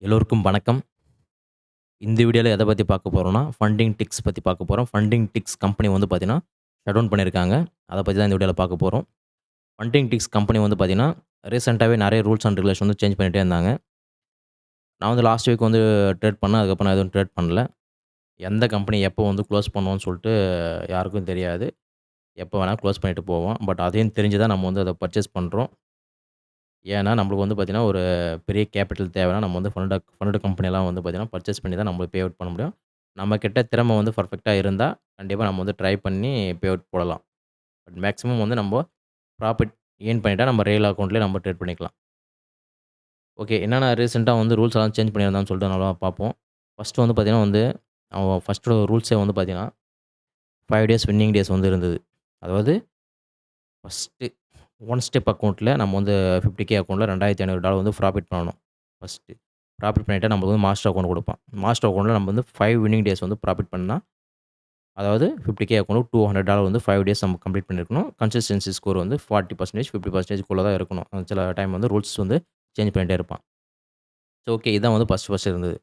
எல்லோருக்கும் வணக்கம். இந்த வீடியோல எத பத்தி பார்க்க போறோம்னா, ஃபண்டிங் டிக்ஸ் பத்தி பார்க்க போறோம். ஃபண்டிங் டிக்ஸ் கம்பெனி வந்து பார்த்தீங்கன்னா, ஷட் டவுன் பண்ணியிருக்காங்க. அத பத்தி தான் இந்த வீடியோல பார்க்க போறோம். ஃபண்டிங் டிக்ஸ் கம்பெனி வந்து பார்த்தீங்கன்னா, ரீசென்ட்டாவே நெறைய ரூல்ஸ் அண்ட் ரெகுலேஷன் வந்து சேஞ்ச் பண்ணிட்டே இருந்தாங்க. நான் வந்து லாஸ்ட் வீக் வந்து ட்ரேட் பண்ணேன். அதுக்கப்புறம் நான் எதுவும் ட்ரேட் பண்ணல. எந்த கம்பெனி எப்போ வந்து குளோஸ் பண்ணுவோம்னு சொல்ட்டு யாருக்கும் தெரியாது. எப்போ வேணா குளோஸ் பண்ணிட்டு போவோம். பட் அதையும் தெரிஞ்சு தான் நம்ம வந்து அத பர்ச்சேஸ் பண்றோம். ஏன்னா, நம்மளுக்கு வந்து பார்த்தீங்கன்னா, ஒரு பெரிய கேப்பிட்டல் தேவைன்னா, நம்ம வந்து ஃபன்னட் கம்பெனிலாம் வந்து பார்த்தீங்கன்னா, பர்ச்சேஸ் பண்ணி தான் நம்மளுக்கு பே அவுட் பண்ண முடியும். நம்ம கிட்ட திறமை வந்து பெர்ஃபெக்ட்டா இருந்தா, கண்டிப்பா நம்ம வந்து ட்ரை பண்ணி பே அவுட் போடலாம். பட் மேக்ஸிமம் வந்து நம்ப ப்ராஃபிட் கெயின் பண்ணிட்டா, நம்ம ரெய்ல் அக்கவுண்ட்லயே நம்ம ட்ரேட் பண்ணிக்கலாம். ஓகே. என்னென்ன ரீசென்ட்டா வந்து ரூல்ஸ் எல்லாம் சேஞ்ச் பண்ணியிருந்தான்னு சொல்லிட்டு நல்லா பார்ப்போம். ஃபர்ஸ்ட்டு வந்து பார்த்தீங்கன்னா வந்து, அவன் ஃபர்ஸ்ட்டு ரூல்ஸே வந்து பார்த்தீங்கன்னா, 5 டேஸ் வின்னிங் டேஸ் வந்து இருந்தது. அதாவது ஃபர்ஸ்ட்டு ஒன் ஸ்டெப் அக்கவுண்ட்ல நம்ம வந்து 50K அக்கவுண்ட்ல $2,500 வந்து ப்ராஃபிட் பண்ணணும். ஃபர்ஸ்ட்டு. ப்ராஃபிட் பண்ணிட்டா நம்மளுக்கு வந்து மாஸ்டர் அக்கவுண்ட் குடுப்பான். மாஸ்டர் அக்கவுண்ட்ல நம்ம வந்து 5 வின்னிங் டேஸ் வந்து ப்ராஃபிட் பண்ணா, அதாவது 50K அக்கவுண்ட் $200 வந்து 5 டேஸ் நம்ம கம்ப்ளீட் பண்ணியிருக்கணும். கன்சிஸ்டன்சி ஸ்கோர் வந்து 40% 50%க்குள்ள தான் இருக்கணும். சில டைம் வந்து ரூல்ஸ் வந்து சேஞ்ச் பண்ணிட்டே இருப்பான். So okay. இதான் வந்து ஃபர்ஸ்ட் இருந்தது.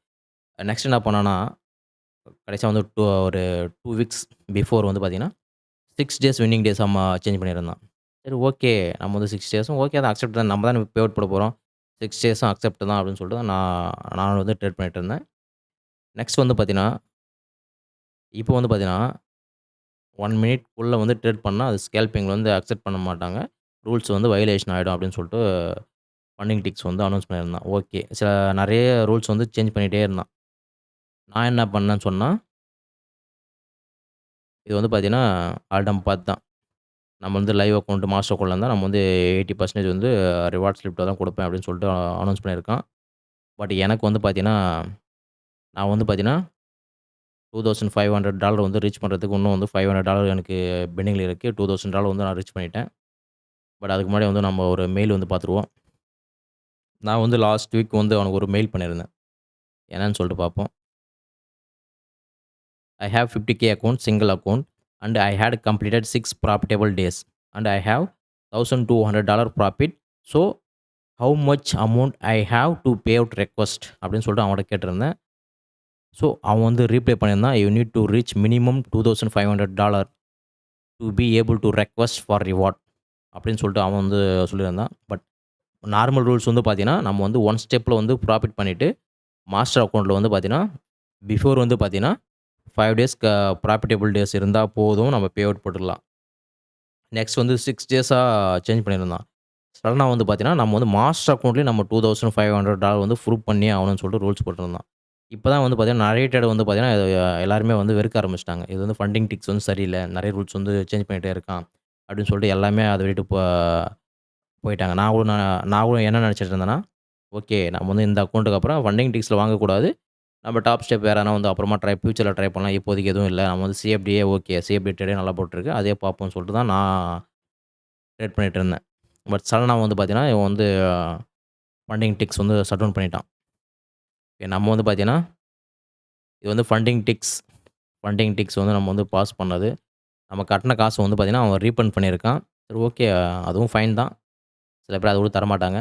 நெக்ஸ்ட் என்ன பண்ணான்னா, கடைசியா வந்து ஒரு 2 வீக்ஸ் பிஃபோர் வந்து பார்த்தீங்கன்னா, 6 டேஸ் வின்னிங் டேஸா சேஞ்ச் பண்ணியிருந்தான். சரி ஓகே. நம்ம வந்து 6 டேஸும் ஓகே தான் அக்செப்ட் தான். நம்ம தானே பே அவுட் போட போறோம். 6 டேஸும் அக்செப்ட் தான் அப்படின்னு சொல்லிட்டு தான் நான் வந்து ட்ரேட் பண்ணிட்டு இருந்தேன். நெக்ஸ்ட் வந்து பார்த்தீங்கன்னா, இப்போ வந்து பார்த்தீங்கன்னா, 1 மினிட்குள்ள வந்து ட்ரேட் பண்ணா, அது ஸ்கேல்பிங் வந்து அக்செப்ட் பண்ண மாட்டாங்க. ரூல்ஸ் வந்து வயலேஷன் ஆயிடும் அப்படின்னு சொல்லிட்டு ஃபண்டிங் டிக்ஸ் வந்து அனௌன்ஸ் பண்ணியிருந்தான். ஓகே. நெறைய ரூல்ஸ் வந்து சேஞ்ச் பண்ணிட்டே இருந்தான். நான் என்ன பண்ணேன்னு சொன்னா, இது வந்து பார்த்தீங்கன்னா, ஆல்டம் பாத் தான். நம்ம வந்து லைவ் அக்கவுண்ட் மாஸ்டர் அக்கவுண்ட்ல இருந்தா நம்ம வந்து 80% வந்து ரிவார்ட் ஸ்லிப்ல தான் குடுப்பேன் அப்படின்னு சொல்லிட்டு அனௌன்ஸ் பண்ணியிருக்கான். பட் எனக்கு வந்து பார்த்தீங்கன்னா, நான் வந்து பார்த்தீங்கன்னா, $2,500 வந்து ரீச் பண்றதுக்கு இன்னும் வந்து $500 எனக்கு பெண்டிங்ல இருக்கு. $2,000 வந்து நான் ரீச் பண்ணிட்டேன். பட் அதுக்கு முன்னாடி வந்து நம்ம ஒரு மெயில் வந்து பார்த்துருவோம். நான் வந்து லாஸ்ட் வீக் வந்து அவனுக்கு ஒரு மெயில் பண்ணியிருந்தேன். என்னன்னு சொல்லிட்டு பார்ப்போம். I have 50K account, single account, and I had completed 6 profitable days, and I have $1,200 profit. So, how much amount I have to pay out request அப்படின்னு சொல்லிட்டு அவன்கிட்ட கேட்டிருந்தேன். ஸோ, அவன் வந்து ரீப்ளை பண்ணியிருந்தான். "You need to reach minimum $2,500 to be able to request for reward" அப்படின்னு சொல்லிட்டு அவன் வந்து சொல்லியிருந்தான். பட் நார்மல் ரூல்ஸ் வந்து பார்த்தீங்கன்னா, நம்ம வந்து ஒன் ஸ்டெப்ல வந்து ப்ராஃபிட் பண்ணிட்டு, மாஸ்டர் அக்கவுண்ட்ல வந்து பார்த்தீங்கன்னா, பிஃபோர் வந்து பார்த்தீங்கன்னா 5 டேஸ் ப்ராஃபிட்டபிள் டேஸ் இருந்தா போதும். நம்ம பே அவுட் போட்டுறலாம். நெக்ஸ்ட் வந்து 6 டேஸா சேஞ்ச் பண்ணியிருந்தான். சடனா வந்து பார்த்தீங்கன்னா, நம்ம வந்து மாஸ்டர் அக்கவுண்ட்லயே நம்ம $2,500 வந்து ப்ரூவ் பண்ணியே ஆகணும்னு சொல்லிட்டு ரூல்ஸ் போட்டிருந்தான். இப்ப தான் வந்து பார்த்தீங்கன்னா, நெறைய ட்ரேடர் வந்து பார்த்தீங்கன்னா, இத எல்லாருமே வந்து வெறுக்க ஆரம்பிச்சுட்டாங்க. இது வந்து ஃபண்டிங் டிக்ஸ் வந்து சரியில்ல. நெறைய ரூல்ஸ் வந்து சேஞ்ச் பண்ணிட்டே இருக்கான். அப்படின்னு சொல்லிட்டு எல்லாமே அத விட்டுட்டு போயிட்டாங்க. நான் கூட என்ன நெனச்சுட்டு இருந்தேன்னா, ஓகே நம்ம வந்து இந்த அக்கவுண்ட்டுக்கு அப்புறம் ஃபண்டிங் டிக்ஸ்ல வாங்கக்கூடாது. நம்ம டாப் ஸ்டெப் வேற எதனா வந்து அப்புறமா ஃபியூச்சர்ல ட்ரை பண்ணலாம். இப்போதைக்கு எதுவும் இல்ல. நம்ம வந்து சிஎஃப்டியே ஓகே. சிஎஃப்டி ட்ரேடே நல்லா போட்டுருக்கு. அதே பார்ப்போம்னு சொல்லிட்டு தான் நான் ட்ரேட் பண்ணிட்டு இருந்தேன். பட் சடனா வந்து பார்த்தீங்கன்னா, இவன் வந்து ஃபண்டிங் டிக்ஸ் வந்து ஷட் டவுன் பண்ணிட்டான். நம்ம வந்து பார்த்தீங்கன்னா, இது வந்து ஃபண்டிங் டிக்ஸ் வந்து நம்ம வந்து பாஸ் பண்ணது. நம்ம கட்டுன காசு வந்து பார்த்தீங்கன்னா, அவன் ரீஃபண்ட் பண்ணியிருக்கான். சரி ஓகே. அதுவும் ஃபைன் தான். சில பேர் அத கூட தரமாட்டாங்க.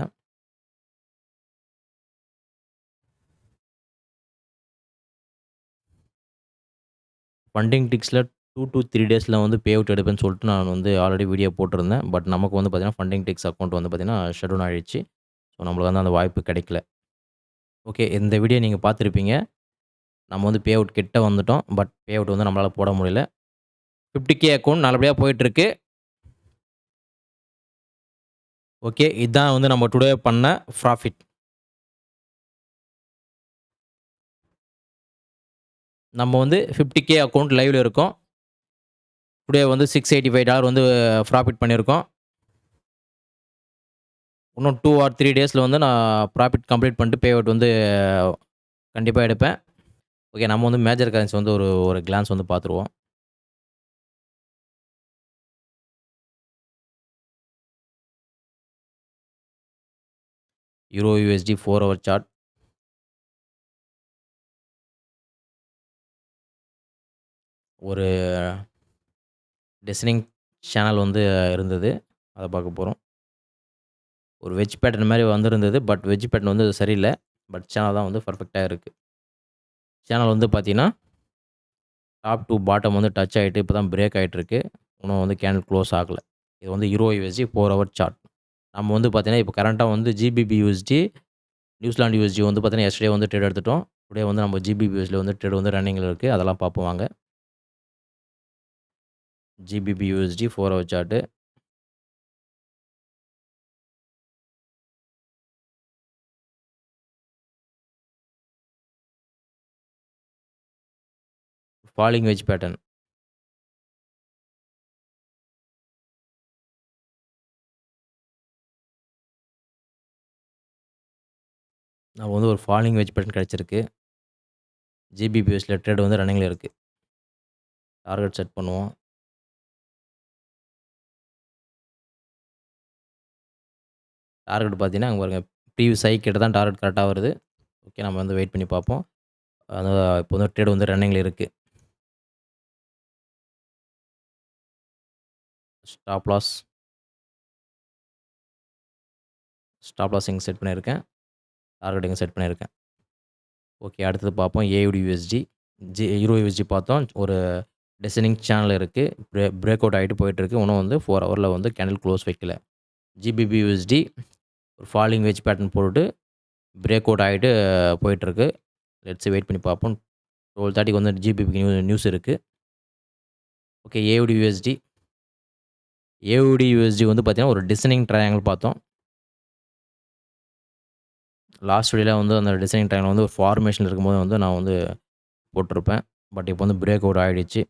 ஃபண்டிங் டிக்ஸ்ல 2 டூ 3 டேஸ்ல வந்து பே அவுட் எடுப்பேன்னு சொல்லிட்டு நான் வந்து ஆல்ரெடி வீடியோ போட்டிருந்தேன். பட் நமக்கு வந்து பார்த்தீங்கன்னா, ஃபண்டிங் டிக்ஸ் அக்கவுண்ட் வந்து பார்த்தீங்கன்னா, ஷட் டவுன் ஆயிடுச்சு. ஸோ, நம்மளுக்கு வந்து அந்த வாய்ப்பு கிடைக்கல. ஓகே. இந்த வீடியோ நீங்க பார்த்துருப்பீங்க. நம்ம வந்து பே அவுட் கிட்ட வந்துட்டோம். பட் பே அவுட் வந்து நம்மளால போட முடியல. 50K அக்கவுண்ட் நல்லபடியா போயிட்டுருக்கு. ஓகே. இதான் வந்து நம்ம டுடே பண்ண ப்ராஃபிட். நம்ம வந்து 50K அக்கவுண்ட் லைவ்ல இருக்கோம். டுடே வந்து $685 வந்து ப்ராஃபிட் பண்ணியிருக்கோம். இன்னும் 2 ஆர் 3 டேஸ்ல வந்து நான் ப்ராஃபிட் கம்ப்ளீட் பண்ணிட்டு பே அவுட் வந்து கண்டிப்பா எடுப்பேன். ஓகே. நம்ம வந்து மேஜர் கரன்சி வந்து ஒரு ஒரு கிளான்ஸ் வந்து பார்த்துருவோம். Euro USD 4 hour chart. ஒரு டெஸ்னிங் சேனல் வந்து இருந்தது. அத பார்க்க போறோம். ஒரு வெட்ஜ் பேட்டர்ன் மாரி வந்திருந்தது. பட் வெட்ஜ் பேட்டர்ன் வந்து சரியில்ல. பட் சேனல் தான் வந்து பெர்ஃபெக்ட்டா இருக்கு. சேனல் வந்து பார்த்தீங்கன்னா, டாப் டூ பாட்டம் வந்து டச் ஆயிட்டு இப்ப தான் பிரேக் ஆயிட்டிருக்கு. இன்னும் வந்து கேண்டில் க்ளோஸ் ஆகல. இது வந்து யூரோ யுஎஸ்டி 4 ஹவர் சார்ட். நம்ம வந்து பார்த்தீங்கன்னா, இப்ப கரண்ட்டா வந்து ஜிபிபி யுஎஸ்டி, நியூசிலாந்து யுஎஸ்டி வந்து பார்த்தீங்கன்னா, எஸ்டர்டே வந்து ட்ரேட் எடுத்துட்டோம். டுடே வந்து நம்ம ஜிபிபி யுஎஸ்டில வந்து ட்ரேட் வந்து ரன்னிங்ல இருக்கு. அதெல்லாம் பார்ப்போம் வாங்க. GBP USD 4 hour chart. Falling wedge pattern. நம்ம வந்து ஒரு ஃபாலிங் வெட்ஜ் பேட்டர்ன் கிடைச்சிருக்கு. ஜிபிபி யுஎஸ்டில ட்ரேட் வந்து ரன்னிங்ல இருக்கு. டார்கெட் செட் பண்ணுவோம். டார்கெட் பார்த்தீங்கன்னா, அங்க பாருங்க ப்ரீவியஸ் ஹை கிட்ட தான் டார்கெட் கரெக்ட்டா வருது. ஓகே நம்ம வந்து வெயிட் பண்ணி பார்ப்போம். இப்போ வந்து ட்ரேட் வந்து ரன்னிங்ல இருக்கு. Stop loss. ஸ்டாப் லாஸ் இங்க செட் பண்ணியிருக்கேன். டார்கெட் இங்க செட் பண்ணியிருக்கேன். ஓகே அடுத்தது பார்ப்போம் ஏயுடி யுஎஸ்டி. யூரோ யுஎஸ்டி பார்த்தோம். ஒரு டிசைனிங் சேனல் இருக்கு. பிரேக் அவுட் ஆயிட்டு போயிட்டுருக்கு. இன்னும் வந்து 4 ஹவர்ல வந்து கேண்டில் க்ளோஸ் வைக்கல. ஜிபிபி யுஎஸ்டி ஒரு ஃபாலிங் வெட்ஜ் பேட்டர்ன் போட்டுட்டு பிரேக் அவுட் ஆயிட்டு போயிட்டுருக்கு. லெட்ஸ் வெயிட் பண்ணி பார்ப்போம். 12:30க்கு வந்து ஜிபிபிக்கு நியூஸ் இருக்கு. Okay AUD USD. AUD USD வந்து பார்த்தீங்கன்னா, ஒரு டிசைனிங் ட்ரையாங்கிள் பார்த்தோம். லாஸ்ட் வீடியோல வந்து அந்த டிசைனிங் ட்ரையாங்கிள் வந்து ஒரு ஃபார்மேஷன்ல இருக்கும்போது வந்து நான் வந்து போட்டிருப்பேன். பட் இப்போ வந்து பிரேக் அவுட் ஆயிடுச்சு.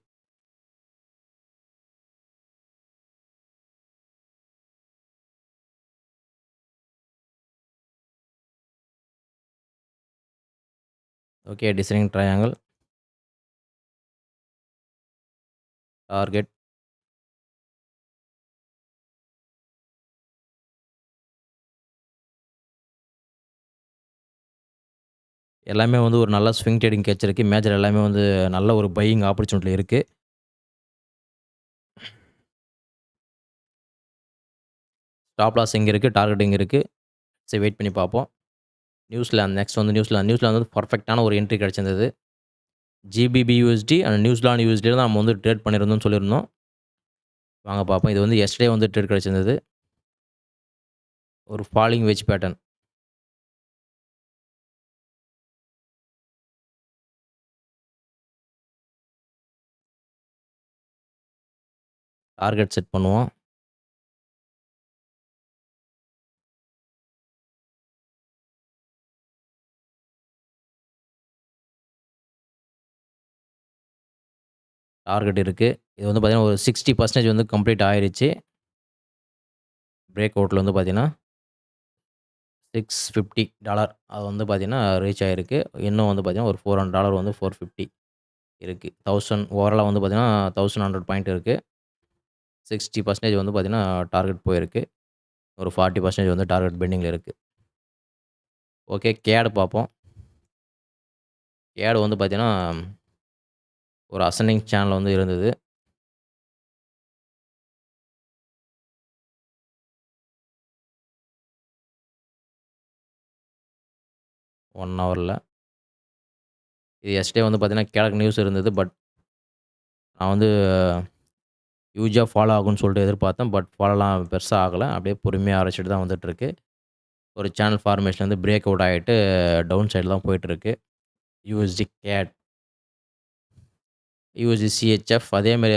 Okay designing triangle. டார்கெட். எல்லாமே வந்து ஒரு நல்ல ஸ்விங் ட்ரேடிங் கிடைச்சிருக்கு. மேஜர் எல்லாமே வந்து நல்ல ஒரு பையிங் ஆப்பர்ச்சுனிட்டில இருக்கு. ஸ்டாப் லாஸ் எங்க இருக்கு? டார்கெட் எங்க இருக்கு? சரி வெயிட் பண்ணி பார்ப்போம். நியூசிலாந்து நெக்ஸ்ட் வந்து நியூசிலாந்து. நியூசிலாந்து வந்து பெர்ஃபெக்ட்டான ஒரு என்ட்ரி கிடைச்சிருந்தது. ஜிபிபி யுஎஸ்டி அண்ட் நியூசிலாந்து யுஎஸ்டில தான் நம்ம வந்து ட்ரேட் பண்ணியிருந்தோம்னு சொல்லியிருந்தோம். வாங்க பார்ப்போம். இது வந்து எஸ்டர்டே வந்து ட்ரேட் கிடைச்சிருந்தது. ஒரு falling wedge pattern. Target set பண்ணுவோம். டார்கெட் இருக்கு. இது வந்து பார்த்தீங்கன்னா, ஒரு 60% வந்து கம்ப்ளீட் ஆயிருச்சு. பிரேக் அவுட்ல வந்து பார்த்தீங்கன்னா, $650 அது வந்து பார்த்தீங்கன்னா, ரீச் ஆயிருக்கு. இன்னும் வந்து பார்த்தீங்கன்னா, ஒரு $400 வந்து 450 இருக்கு. 1000 ஓவராலா வந்து பார்த்தீங்கன்னா, 1100 பாயிண்ட் இருக்கு. 60% வந்து பார்த்தீங்கன்னா, டார்கெட் போயிருக்கு. ஒரு 40% வந்து டார்கெட் பெண்டிங்ல இருக்கு. ஓகே கேட் பார்ப்போம். கேட் வந்து பார்த்தீங்கன்னா, ஒரு அசெண்டிங் சேனல் வந்து இருந்தது. ஒன் ஹவர்ல. இது எஸ்டர்டே வந்து பார்த்தீங்கன்னா, கேட்க்கு நியூஸ் இருந்தது. பட் நான் வந்து ஹியூஜா ஃபாலோ ஆகும்ன்னு சொல்லிட்டு எதிர்பார்த்தேன். பட் ஃபாலோலாம் பெருசா ஆகல. அப்படியே பொறுமையா அரைச்சிட்டு தான் வந்துட்டுருக்கு. ஒரு சேனல் ஃபார்மேஷன் வந்து பிரேக் அவுட் ஆயிட்டு டவுன் சைடுல தான் போயிட்டுருக்கு. யுஎஸ்டி கேட், யுஎஸ்டி சிஹெச்எஃப் அதேமாரி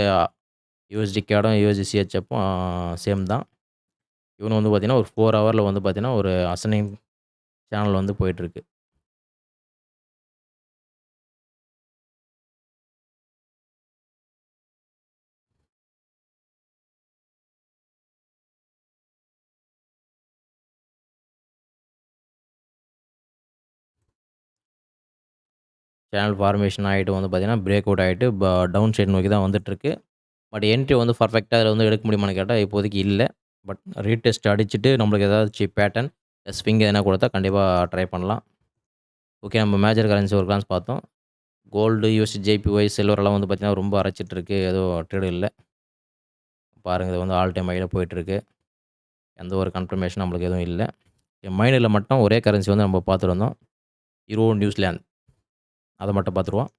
யுஎஸ்டி கேடும், யுஎஸ்டி சிஹெச்எஃப்பும் சேம் தான். இவனும் வந்து பார்த்தீங்கன்னா, ஒரு 4 ஹவர்ல வந்து பார்த்தீங்கன்னா, ஒரு அசெண்டிங் சேனல் வந்து போயிட்டுருக்கு. சேனல் ஃபார்மேஷன் ஆயிட்டு வந்து பார்த்தீங்கன்னா, பிரேக் அவுட் ஆயிட்டு டவுன் சைடு நோக்கி தான் வந்துட்டுருக்கு. பட் என்ட்ரி வந்து பெர்ஃபெக்ட்டா அதில வந்து எடுக்க முடியுமான்னு கேட்டா, இப்போதைக்கு இல்ல. பட் ரீடெஸ்ட் அடிச்சுட்டு நம்மளுக்கு ஏதாச்சும் பேட்டர்ன், ஸ்விங் எதனா குடுத்தா கண்டிப்பா ட்ரை பண்ணலாம். ஓகே நம்ம மேஜர் கரன்சி ஒரு கிளான்ஸ் பார்த்தோம். கோல்டு, யுஎஸ்டி, ஜேபிஒய், சில்வர் எல்லாம் வந்து பார்த்தீங்கன்னா, ரொம்ப அரைச்சிட்டு இருக்கு. எதுவும் ட்ரேட் இல்ல. பாருங்க இது வந்து ஆல் டைம் ஹைல போயிட்டுருக்கு. எந்த ஒரு கன்ஃபர்மேஷன் நம்மளுக்கு எதுவும் இல்ல. மைனர்ல மட்டும் ஒரே கரன்சி வந்து நம்ம பார்த்துருந்தோம். யூரோ நியூசிலாந்து அதை மட்டும் பார்த்துருவோம்.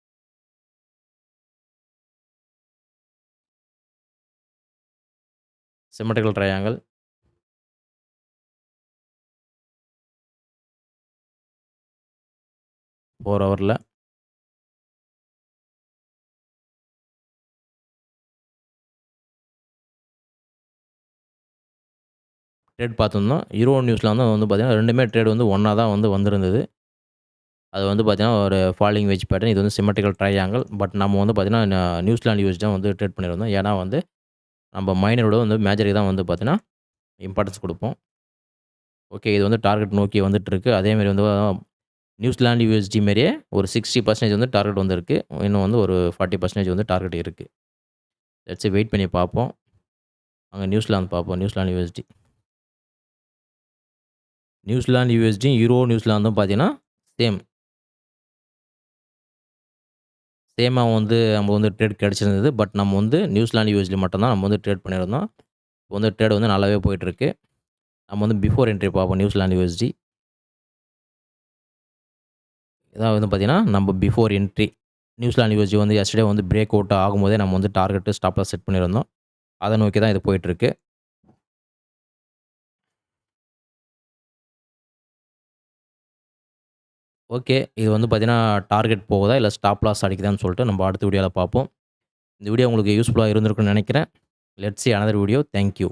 சிமெட்ரிக்கல் ட்ரையாங்கிள், 4 ஹவரில் ட்ரேட் பார்த்துருந்தோம். யூரோ நியூசிலாந்து வந்து பார்த்தீங்கன்னா 2மே ட்ரேட் வந்து ஒன்றா தான் வந்து வந்திருந்தது. அது வந்து பார்த்தீங்கன்னா ஒரு ஃபாலிங் வெட்ஜ் பேட்டர்ன். இது வந்து சிமெட்ரிக்கல் ட்ரையாங்கிள். பட் நம்ம வந்து பார்த்தீங்கன்னா நியூசிலாந்து யூஎஸ்டி தான் வந்து ட்ரேட் பண்ணியிருந்தோம். ஏன்னா வந்து நம்ம மைனரோட வந்து மேஜருக்கு தான் வந்து பார்த்தீங்கன்னா இம்பார்ட்டன்ஸ் கொடுப்போம். ஓகே, இது வந்து டார்கெட் நோக்கி வந்துட்டுருக்கு. அதேமாரி வந்து நியூசிலாந்து யூஎஸ்டி மாரியே ஒரு 60% வந்து டார்கெட் வந்துருக்கு. இன்னும் வந்து ஒரு 40% வந்து டார்கெட் இருக்கு. லெட்ஸ் வெயிட் பண்ணி பார்ப்போம். அங்க நியூசிலாந்து பார்ப்போம். New Zealand USD. New Zealand USD, euro நியூசிலாந்தும் பார்த்தீங்கன்னா சேம். சேமா வந்து நம்ம வந்து ட்ரேட் கிடைச்சிருந்தது. பட் நம்ம வந்து நியூசிலாந்து யூஎஸ்டி மட்டும் தான் நம்ம வந்து ட்ரேட் பண்ணியிருந்தோம். இப்போ வந்து ட்ரேட் வந்து நல்லாவே போயிட்டுருக்கு. நம்ம வந்து பிஃபோர் என்ட்ரி பார்ப்போம் நியூசிலாந்து யூஎஸ்டி. இதான் வந்து பார்த்தீங்கன்னா, நம்ம பிஃபோர் என்ட்ரி நியூசிலாந்து யூஎஸ்டி வந்து எஸ்டர்டே வந்து பிரேக் அவுட் ஆகும்போதே நம்ம வந்து டார்கெட் ஸ்டாப் லாஸ் செட் பண்ணியிருந்தோம். அத நோக்கி தான் இது போயிட்டுருக்கு. ஓகே, இது வந்து பார்த்தீங்கன்னா, டார்கெட் போகுதா? இல்ல ஸ்டாப் லாஸ் அடிக்குதான்னு சொல்லிட்டு நம்ம அடுத்த வீடியோல பார்ப்போம். இந்த வீடியோ உங்களுக்கு யூஸ்ஃபுல்லா இருந்திருக்கும்னு நெனைக்கிறேன். Let's see another video. Thank you.